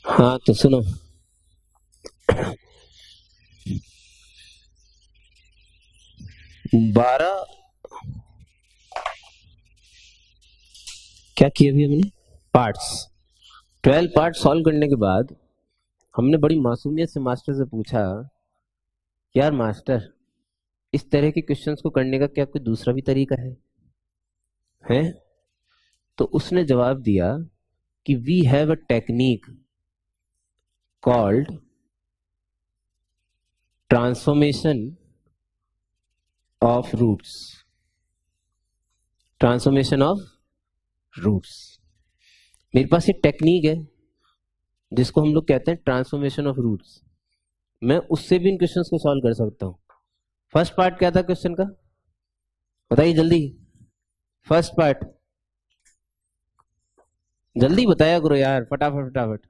हाँ तो सुनो। 12 क्या किए अभी हमने? पार्ट्स। 12 पार्ट सॉल्व करने के बाद हमने बड़ी मासूमियत से मास्टर से पूछा, यार मास्टर, इस तरह के क्वेश्चंस को करने का क्या कोई दूसरा भी तरीका है? तो उसने जवाब दिया कि we have a technique called transformation of roots. Transformation of roots. मेरे पास एक टेक्निक है जिसको हम लोग कहते हैं ट्रांसफॉर्मेशन ऑफ रूट्स। मैं उससे भी इन क्वेश्चंस को सॉल्व कर सकता हूं। फर्स्ट पार्ट क्या था क्वेश्चन का, बताइए जल्दी। फर्स्ट पार्ट जल्दी बताया करो यार, फटाफट फटाफट।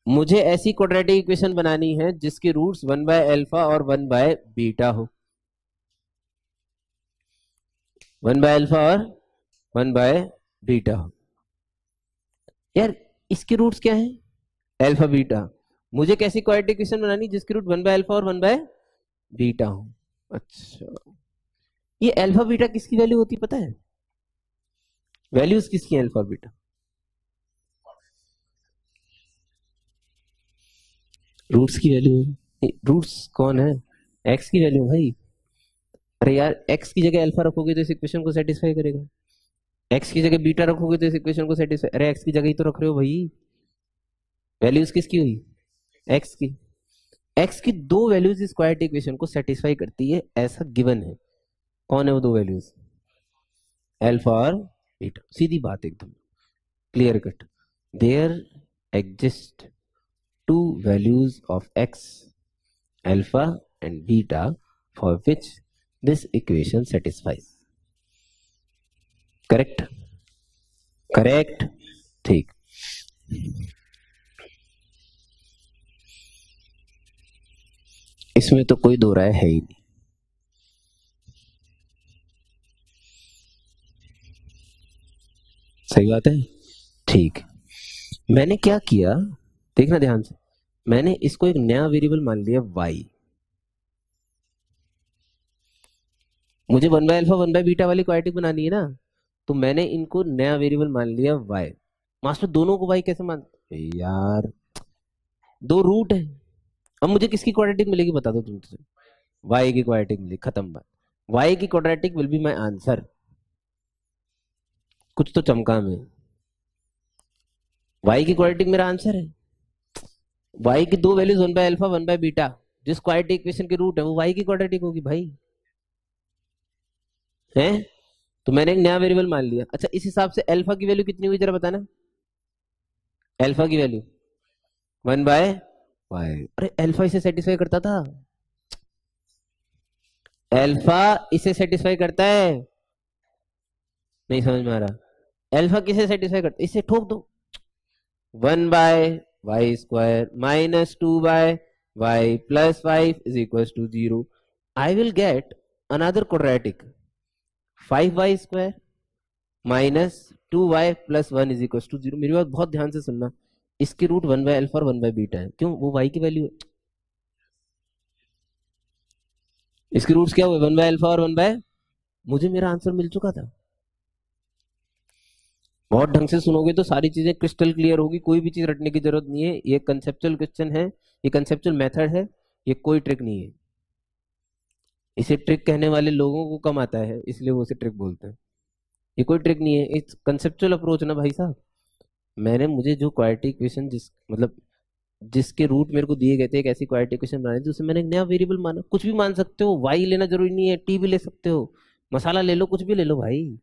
मुझे ऐसी क्वाड्रेटिक इक्वेशन बनानी है जिसके रूट्स 1/अल्फा और 1/बीटा हो। 1/अल्फा और 1/बीटा हो। यार इसके रूट्स क्या है? Alpha beta. मुझे कैसी क्वाड्रेटिक इक्वेशन बनानी जिसके रूट 1/अल्फा और 1/बीटा हो? अच्छा, ये अल्फा बीटा किसकी वैल्यू होती पता है? वैल्यूज किसकी है अल्फा बीटा? रूट्स की वैल्यू। रूट्स कौन है? एक्स की वैल्यू भाई। अरे यार, एक्स की जगह अल्फा रखोगे तो इस इक्वेशन को सेटिस्फाई करेगा। एक्स की जगह बीटा रखोगे तो इस इक्वेशन को सेटिस्फाई। अरे एक्स की जगह ही तो रख रहे हो भाई। वैल्यूज किसकी हुई? एक्स की। एक्स की दो वैल्यूज इस क्वाड्रेटिक इक्वेशन को सेटिस्फाई करती है, ऐसा गिवन है। कौन है वो दो वैल्यूज? अल्फा और बीटा। सीधी बात, एकदम clear cut. There exist two values of x, alpha and beta, for which this equation satisfies. Correct? Correct. ठीक। इसमें तो कोई दो राय है ही नहीं। सही बात है। ठीक। मैंने क्या किया, देखना ध्यान से। मैंने इसको एक नया वेरिएबल मान लिया y। मुझे 1/अल्फा 1/बीटा वाली क्वाड्रेटिक बनानी है ना, तो मैंने इनको नया वेरिएबल मान लिया y। मास्टर दोनों को y कैसे मान? यार दो रूट है। अब मुझे किसकी क्वाड्रेटिक मिलेगी बता दो तुम। y की क्वाड्रेटिक मिली, खत्म बात। y की quadratic will be my answer. कुछ तो चमका में। y की क्वाड्रेटिक मेरा आंसर है। y की दो वैल्यूज 1/अल्फा 1/बीटा, जिस क्वाड्रेटिक इक्वेशन के रूट है वो y की क्वाड्रेटिक होगी भाई। है? तो मैंने एक नया वेरिएबल मान लिया। अच्छा, इस हिसाब से अल्फा की वैल्यू कितनी हुई जरा बताना। अल्फा की वैल्यू 1/y। अरे अल्फा इसे सेटिस्फाई करता था। अल्फा इसे सेटिस्फाई करता है। नहीं समझ में आ रहा? अल्फा किसे सेटिस्फाई करता है? इसे ठोक दो। 1/y² minus 2/y plus 5 is equal to 0। I will get another quadratic 5y² minus 2y plus 1 is equal to 0। मेरी बात बहुत ध्यान से सुनना। इसके रूट 1/अल्फा और 1/बीटा है। क्यों? वो y की वैल्यू है। इसके रूट्स क्या हुए? 1/अल्फा और 1/। मुझे मेरा आंसर मिल चुका था। बहुत ढंग से सुनोगे तो सारी चीजें क्रिस्टल क्लियर होगी। कोई भी चीज रटने की जरूरत नहीं है। ये कंसेप्चुअल क्वेश्चन है, ये कंसेप्चुअल मेथड है, ये कोई ट्रिक नहीं है। इसे ट्रिक कहने वाले लोगों को कम आता है, इसलिए वो इसे ट्रिक बोलते हैं। ये कोई ट्रिक नहीं है, इट्स कंसेप्चुअल अप्रोच ना भाई साहब। मैंने मुझे जो क्वाड्रेटिक इक्वेशन जिस मतलब जिसके रूट मेरे को दिए गए थे, एक ऐसी क्वाड्रेटिक इक्वेशन बनानी थी, उससे मैंने एक नया वेरिएबल माना। कुछ भी मान सकते हो, वाई लेना जरूरी नहीं है, टी भी ले सकते हो, मसाला ले लो, कुछ भी ले लो भाई।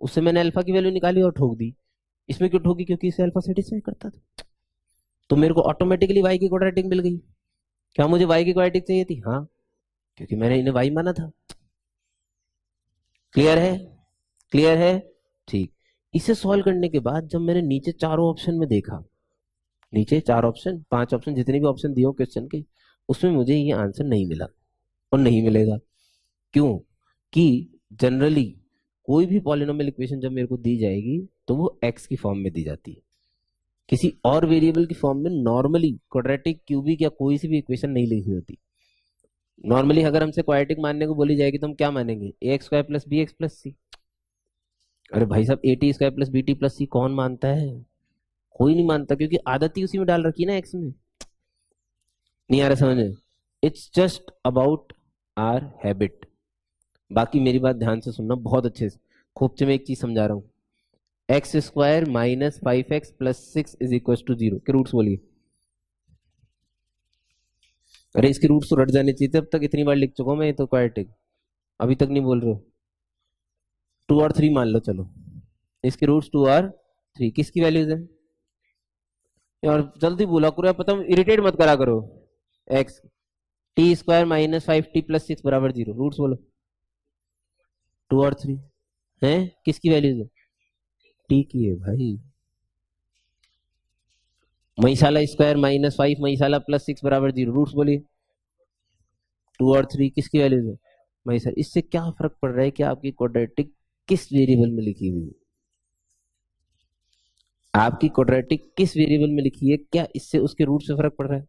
उससे मैंने अल्फा की वैल्यू निकाली और ठोक दी। इसमें क्यों ठोकी? क्योंकि इसे अल्फा सेटिस्फाई करता था। तो मेरे को ऑटोमेटिकली वाई की क्वाड्रेटिक मिल गई। क्या मुझे वाई की क्वाड्रेटिक चाहिए थी? हाँ, क्योंकि मैंने इन्हें वाई माना था। क्लियर है? क्लियर है? ठीक। इसे सॉल्व करने के बाद जब मैंने नीचे चारों ऑप्शन में देखा, नीचे चार ऑप्शन, पांच ऑप्शन, जितने भी ऑप्शन दिए हो क्वेश्चन के, उसमें मुझे ये आंसर नहीं मिला और नहीं मिलेगा। क्यों? कि जनरली कोई भी पॉलिनोमियल इक्वेशन जब मेरे को दी जाएगी तो वो एक्स की फॉर्म में दी जाती है। किसी और वेरिएबल की फॉर्म में नॉर्मली क्वाड्रेटिक, क्यूबिक या कोई सी भी इक्वेशन नहीं लिखी होती। नॉर्मली अगर हमसे क्वाड्रेटिक मानने को बोली जाएगी तो हम क्या मानेंगे, A X square plus B X plus C. अरे भाई साहब, A T square plus B T plus C कौन मानता है? कोई नहीं मानता, क्योंकि आदत ही उसी में डाल रखी है ना एक्स में। नहीं आ रहा समझ में? It's just about our habit. बाकी मेरी बात ध्यान से सुनना बहुत अच्छे से। खोपचे में एक चीज समझा रहा हूँ, x square minus 5x plus 6 is equal to 0 के रूट्स बोलिए। अरे इसके रूट्स तो रट जाने चाहिए, अब तक इतनी बार लिख चुका हूं मैं, ये तो क्वाड्रेटिक अभी तक नहीं बोल रहे हो। 2 और 3 मान लो, चलो इसके रूट्स 2 और 3 किसकी वैल्यूज है? यार जल्दी बोला करो, पता इरिटेट मत करा करो। X T square minus 5t plus 6 बराबर 0, रूट्स बोलो। 2 और 3 हैं, किसकी वैल्यूज है? टी की है भाई। महिशाला स्क्वायर माइनस 5 महिशाला प्लस 6 बराबर 0, रूट्स बोलिए। 2 और 3 किसकी वैल्यूज है? महिशाला। इससे क्या फर्क पड़ रहा है कि आपकी क्वाड्रेटिक किस वेरिएबल में लिखी हुई है? आपकी क्वाड्रेटिक किस वेरिएबल में लिखी है, क्या इससे उसके रूट से फर्क पड़ रहा है?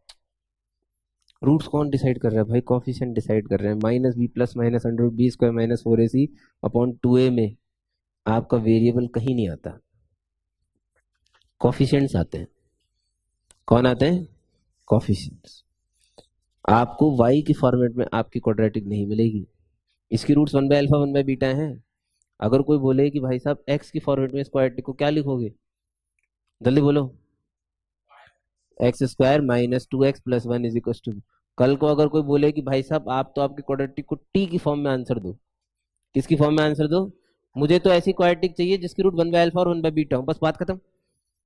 रूट्स कौन डिसाइड कर रहा है भाई? कॉफिशिएंट डिसाइड कर रहे हैं। Minus b plus minus under b square minus 4ac upon 2a में आपका वेरिएबल कहीं नहीं आता, कॉफिशिएंट्स आते हैं। कौन आते हैं? कॉफिशिएंट्स। आपको y की फॉर्मेट में आपकी क्वाड्रेटिक नहीं मिलेगी। इसकी roots 1 by alpha 1 by beta हैं। अगर कोई बोले कि भाई साहब x की फॉर्मेट में इस क्वाड्रेटिक को क्या लिखोगे, जल्दी बोलो। X square minus 2x plus 1 is equal to. कल को अगर कोई बोले कि भाई साहब आप तो आपके क्वाड्रेटिक को t की फॉर्म में आंसर दो, किसकी फॉर्म में आंसर दो? मुझे तो ऐसी क्वाड्रेटिक चाहिए जिसकी रूट 1 बाय अल्फा और 1 बाय बीटा हो, बस बात खत्म।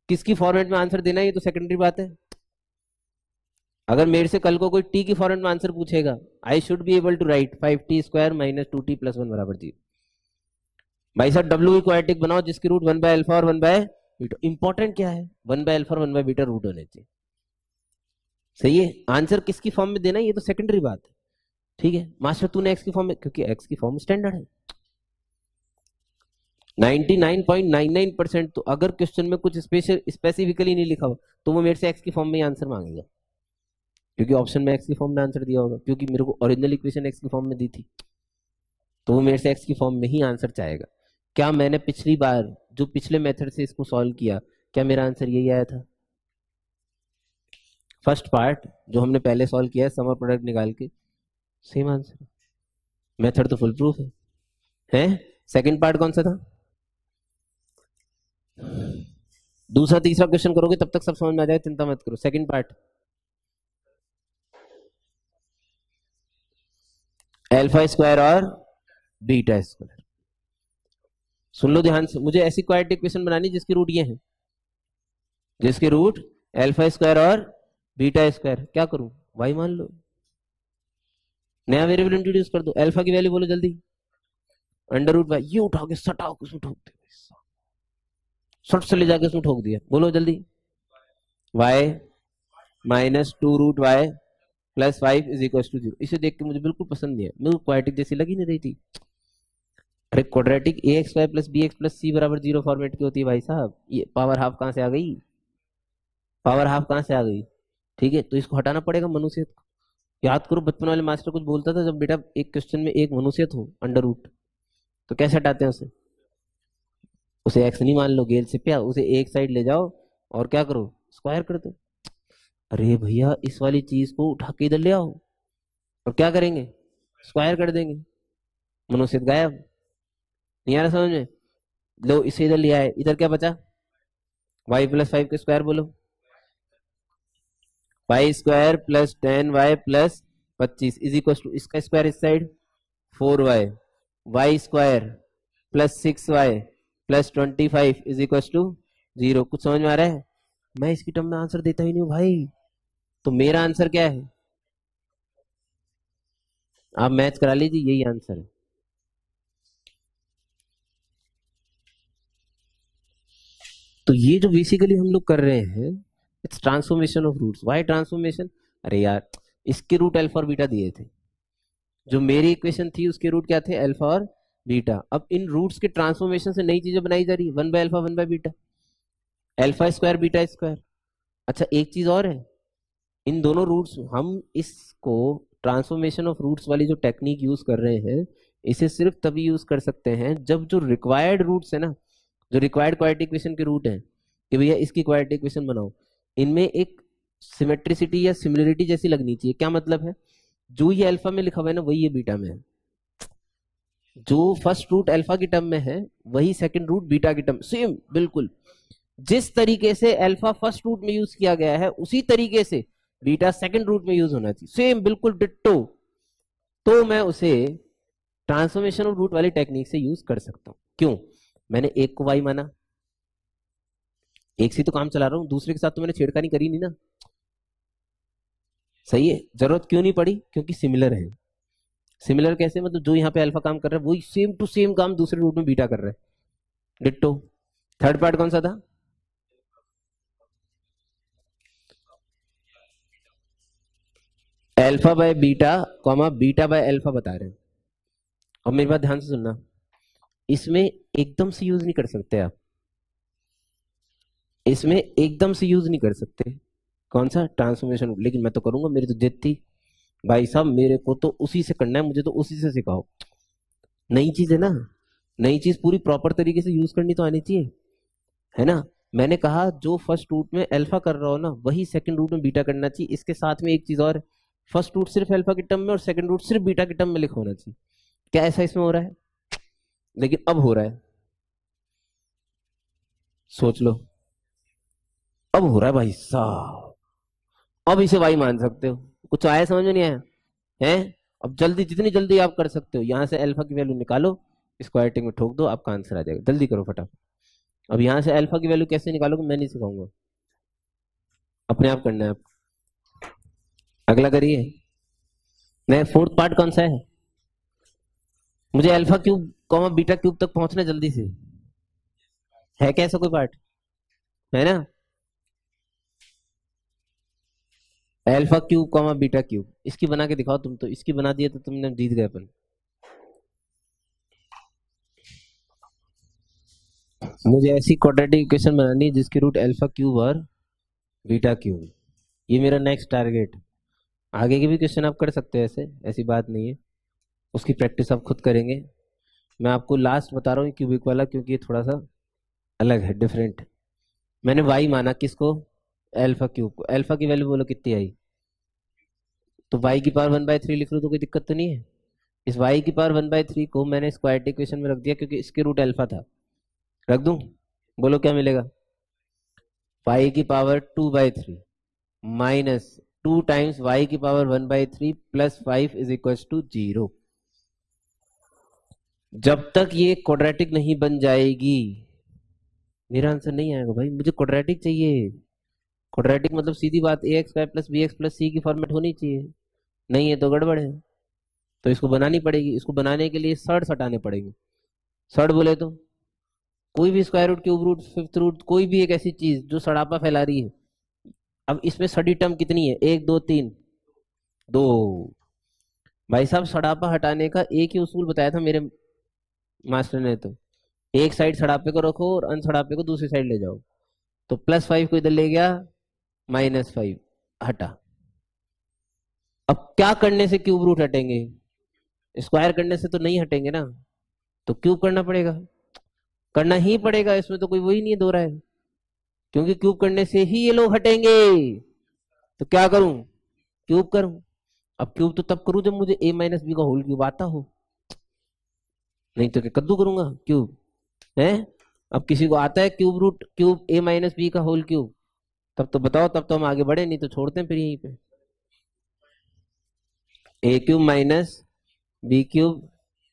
किसकी फॉर्मेट में आंसर देना है ये तो सेकेंडरी बात है। अगर मेरे से कल को कोई टी की फॉर्मेट में आंसर पूछेगा, I should be able to write 5t square minus 2t plus 1 बराबर 0। भाई साहब डब्ल्यू की क्वाड्रेटिक बनाओ जिसकी रूट 1 बाय अल्फा और 1 बाय बीटा। इंपॉर्टेंट क्या है? 1 बाय अल्फा और 1 बाय बीटा रूट होने चाहिए। सही है, आंसर किसकी फॉर्म में देना है ये तो सेकेंडरी बात है। ठीक है मास्टर, तूने एक्स की फॉर्म में, क्योंकि एक्स की फॉर्म स्टैंडर्ड है 99.99%। तो अगर क्वेश्चन में कुछ स्पेसिफिकली नहीं लिखा हो तो वो मेरे से एक्स की फॉर्म में ही आंसर मांगेगा, क्योंकि ऑप्शन में एक्स की फॉर्म में आंसर दिया होगा, क्योंकि मेरे को ओरिजिनल इक्वेशन एक्स की फॉर्म में दी थी, तो वो मेरे से एक्स की फॉर्म में ही आंसर चाहेगा। क्या मैंने पिछली बार जो पिछले मेथड से इसको सॉल्व किया, क्या मेरा आंसर यही आया था? फर्स्ट पार्ट जो हमने पहले सॉल्व किया है समर प्रोडक्ट निकाल के, सेम आंसर। मेथड तो फुल प्रूफ है? सेकंड पार्ट कौन सा था? दूसरा तीसरा क्वेश्चन करोगे तब तक सब समझ में आ जाएगा, चिंता मत करो। सेकंड पार्ट अल्फा स्क्वायर और बीटा स्क्वायर। सुन लो ध्यान से, मुझे ऐसी क्वाड्रेटिक इक्वेशन बनानी जिसके रूट ये हैं, जिसके रूट अल्फा स्क्वायर और बीटा स्क्वायर। क्या करूं? वाई मान लो, नया वेरिएबल इंट्रोड्यूस कर दो। अल्फा की वैल्यू बोलो जल्दी, अंडर रूट वाई। ये उठा के सटाओ उसमें ठोक दे, सट से ले जाके उसमें ठोक दिया। बोलो जल्दी, y minus 2 root y plus 5 is equal to 0। इसे देख के मुझे बिल्कुल पसंद नहीं है, मेरे को क्वाड्रेटिक जैसी लगी नहीं रही थी। अरे quadratic A X Y plus B X plus C बराबर 0 फॉर्मेट की होती है भाई साहब। ये पावर हाफ कहाँ से आ गई? पावर हाफ कहाँ से आ गई? ठीक है, तो इसको हटाना पड़ेगा मनुष्य को। याद करो बचपन वाले मास्टर कुछ बोलता था, जब बेटा एक क्वेश्चन में एक मनुष्य हो अंडर रूट, तो कैसे हटाते हैं उसे? उसे एक्स नहीं मान लो, गेल से प्या, उसे एक साइड ले जाओ और क्या करो? स्क्वायर कर दो। अरे भैया इस वाली चीज को उठा के इधर ले आओ और क्या करेंगे? स्क्वायर कर देंगे, मनुष्य गायब। नहीं आ रहा समझ में? लो इसे इधर ले आए, इधर क्या बचा? वाई प्लस 5 के स्क्वायर बोलो, y square plus 10y plus 25 is equal to, इसका स्क्वायर इस side 4y, y square plus 6y plus 25 is equal to 0। कुछ समझ में आ रहा है? मैं इसकी टर्म में आंसर देता ही नहीं हूं भाई, तो मेरा आंसर क्या है? आप मैच करा लीजिए, यही आंसर है। तो ये जो बेसिकली हम लोग कर रहे हैं, it's transformation of roots. Why transformation? अरे यार इसके रूट अल्फा और बीटा दिए थे, जो मेरी इक्वेशन थी उसके रूट क्या थे? अल्फा और बीटा। अब इन रूट्स के ट्रांसफॉर्मेशन से नई चीजें बनाई जा रही है, 1 by alpha 1 by beta. Alpha square beta square. अच्छा एक चीज और है, इन दोनों रूट्स, हम इसको ट्रांसफॉर्मेशन ऑफ रूट्स वाली जो टेक्निक यूज कर रहे हैं, इसे सिर्फ तभी यूज कर सकते हैं जब जो रिक्वायर्ड रूट्स है ना, जो रिक्वायर्ड क्वाड्रेटिक इक्वेशन के रूट है, कि भैया इसकी क्वाड्रेटिक इक्वेशन बनाओ, इनमें एक सिमेट्रिसिटी या सिमिलरिटी जैसी लगनी चाहिए। क्या मतलब है, जो ये अल्फा में लिखा हुआ है ना, वही ये बीटा में है। जो फर्स्ट रूट अल्फा की टर्म में है, वही सेकंड रूट बीटा की टर्म, सेम बिल्कुल। जिस तरीके से अल्फा फर्स्ट रूट में यूज किया गया है, उसी तरीके से बीटा सेकंड रूट में यूज होना चाहिए, सेम बिल्कुल डिट्टो। तो मैं उसे ट्रांसफॉर्मेशन ऑफ रूट वाली टेक्निक से यूज कर सकता हूं। क्यों? मैंने एक को वाई माना, एक से तो काम चला रहा हूं, दूसरे के साथ तो मैंने छेड़खानी करी नहीं ना। सही है, जरूरत क्यों नहीं पड़ी? क्योंकि सिमिलर है। सिमिलर कैसे? मतलब जो यहाँ पे अल्फा काम कर रहा है, वही सेम टू सेम काम दूसरे रूट में बीटा कर रहा है, डिट्टो। थर्ड पार्ट कौन सा था? Alpha by beta comma beta by alpha बता रहे हैं। और मेरी बात ध्यान से सुनना, इसमें एकदम से यूज नहीं कर सकते आप, इसमें एकदम से यूज नहीं कर सकते। कौन सा? ट्रांसफॉर्मेशन। लेकिन मैं तो करूंगा, मेरी तो जिद थी भाई साहब, मेरे को तो उसी से करना है, मुझे तो उसी से सिखाओ। नई चीज है ना, नई चीज पूरी प्रॉपर तरीके से यूज करनी तो आनी चाहिए, है ना। मैंने कहा जो फर्स्ट रूट में अल्फा कर रहा हो ना, वही सेकंड रूट में बीटा करना चाहिए। इसके साथ में एक चीज और, फर्स्ट रूट सिर्फ अल्फा की टर्म में और सेकंड रूट सिर्फ बीटा की टर्म में लिखा होना चाहिए। क्या ऐसा इसमें हो रहा है? लेकिन अब हो रहा है, सोच लो, अब हो रहा है भाई साहब। अब इसे वाई मान सकते हो। कुछ आया समझ में? नहीं आया है? अब जल्दी, जितनी जल्दी आप कर सकते हो, यहां से अल्फा की वैल्यू निकालो, स्क्वायरटिंग में ठोक दो, आपका आंसर आ जाएगा। जल्दी करो फटाफट। अब यहां से अल्फा की वैल्यू कैसे निकालोगे मैं नहीं सिखाऊंगा, अपने आप करना है आप। अगला करिए। नहीं, फोर्थ पार्ट कौन सा है? मुझे alpha cube comma beta cube तक पहुंचना है जल्दी से। है क्या ऐसा कोई पार्ट? है ना, alpha cube comma beta cube, इसकी बना के दिखाओ। तुम तो इसकी बना दिए तो तुमने जीत गए अपन। मुझे ऐसी क्वाड्रेटिक इक्वेशन बनानी है जिसकी रूट अल्फा क्यूब और बीटा क्यूब। ये मेरा नेक्स्ट टारगेट। आगे के भी क्वेश्चन आप कर सकते हैं ऐसे, ऐसी बात नहीं है, उसकी प्रैक्टिस आप खुद करेंगे। मैं आपको लास्ट बता रहा हूँ क्यूबिक वाला, क्योंकि ये थोड़ा सा अलग है, डिफरेंट। मैंने वाई माना किसको? अल्फा क्यूब को। अल्फा की वैल्यू बोलो कितनी आई? तो वाई की पावर 1/3 लिख लो तो कोई दिक्कत तो नहीं है। इस वाई की पावर 1/3 को मैंने स्क्वायर इक्वेशन में रख दिया, क्योंकि इसके रूट अल्फा था। रख दूं? बोलो क्या मिलेगा? वाई की पावर 2/3 माइनस 2 टाइम्स वाई की power 1/3 plus 5 is equal to 0। जब तक ये क्वाड्रेटिक नहीं बन जाएगी, मेरा आंसर नहीं आएगा भाई। मुझे क्वाड्रेटिक चाहिए। क्वाड्रेटिक मतलब सीधी बात, A X square plus B X plus C की फॉर्मेट होनी चाहिए। नहीं है तो गड़बड़ है। तो इसको बनानी पड़ेगी। इसको बनाने के लिए सर्ट्स हटाने पड़ेंगे। सर्ट बोले तो कोई भी square root, cube root, fifth root, कोई भी एक ऐसी चीज जो सड़ापा फैला रही है। अब इसमें सड़ी टर्म कितनी है? एक, दो, तीन। दो। भाई साहब, सड़ापा हटाने का एक ही उसूल बताया था मेरे मास्टर ने। तो एक साइड सड़ापे को रखो और अनसड़ापे को दूसरी साइड ले जाओ। तो +5 को इधर ले गया, -5 हटा। अब क्या करने से क्यूब रूट हटेंगे? स्क्वायर करने से तो नहीं हटेंगे ना, तो क्यूब करना पड़ेगा। करना ही पड़ेगा, इसमें तो कोई वही नहीं है, दो रहा है। क्योंकि क्यूब करने से ही ये लोग हटेंगे। तो क्या करूं? क्यूब करूं। अब क्यूब तो तब करूं जब मुझे a-b का होल क्यूब आता हो, नहीं तो क्या कद्दू करूंगा क्यूब है। अब किसी को आता है क्यूब रूट, क्यूब a-b का होल क्यूब, तब तो बताओ, तब तो हम आगे बढ़े, नहीं तो छोड़ते हैं फिर यहीं पे। a³ minus b³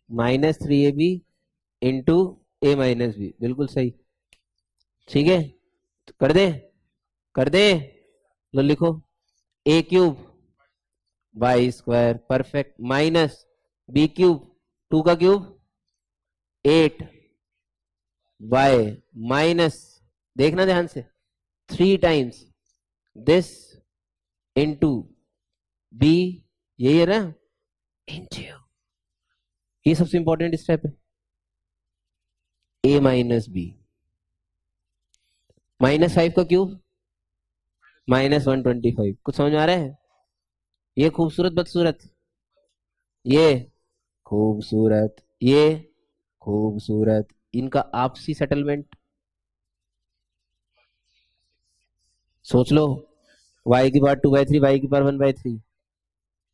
-3ab into a-b, बिल्कुल सही। ठीक है, तो कर दे, कर दे। लो लिखो, a³ y² perfect, minus b³ 2 का क्यूब 8 y माइनस, देखना ध्यान से, 3 टाइम्स दिस इंटू b, यही है ना, इंटू। ये सबसे इंपॉर्टेंट स्टेप है, a-b। -5 का क्यूब -125। कुछ समझ में आ रहा है? ये खूबसूरत बदसूरत, ये खूबसूरत, ये खूबसूरत, इनका आपसी सेटलमेंट सोच लो। y⁴ 2/3, y⁴ 1/3,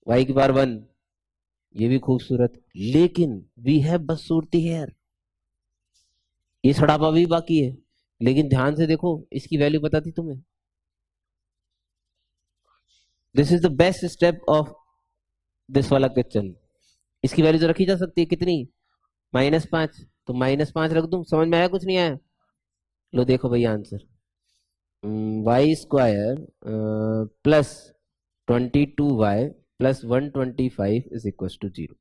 y⁴ 1, ये भी खूबसूरत, लेकिन वी हैव बदसूरती हेयर, ये सड़ापा भी बाकी है। लेकिन ध्यान से देखो, इसकी वैल्यू पता थी तुम्हें? This is the best step of this वाला क्वेश्चन। इसकी वैल्यू तो रखी जा सकती है, कितनी? -5। तो -5 रख दूं, समझ में आया कुछ नहीं आया? लो देखो भैया answer, y² +22y +125 is equal to 0।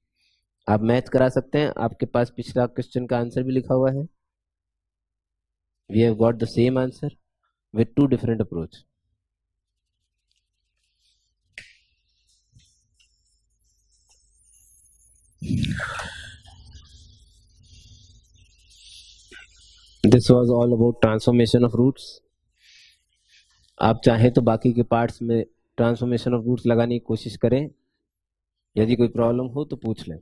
आप मैच करा सकते हैं, आपके पास पिछला क्वेश्चन का आंसर भी लिखा हुआ है। We have got the same answer with 2 different approach. This was all about transformation of roots. आप चाहें तो बाकी के पार्ट्स में ट्रांसफॉर्मेशन ऑफ रूट्स लगाने की कोशिश करें, यदि कोई प्रॉब्लम हो तो पूछ लें।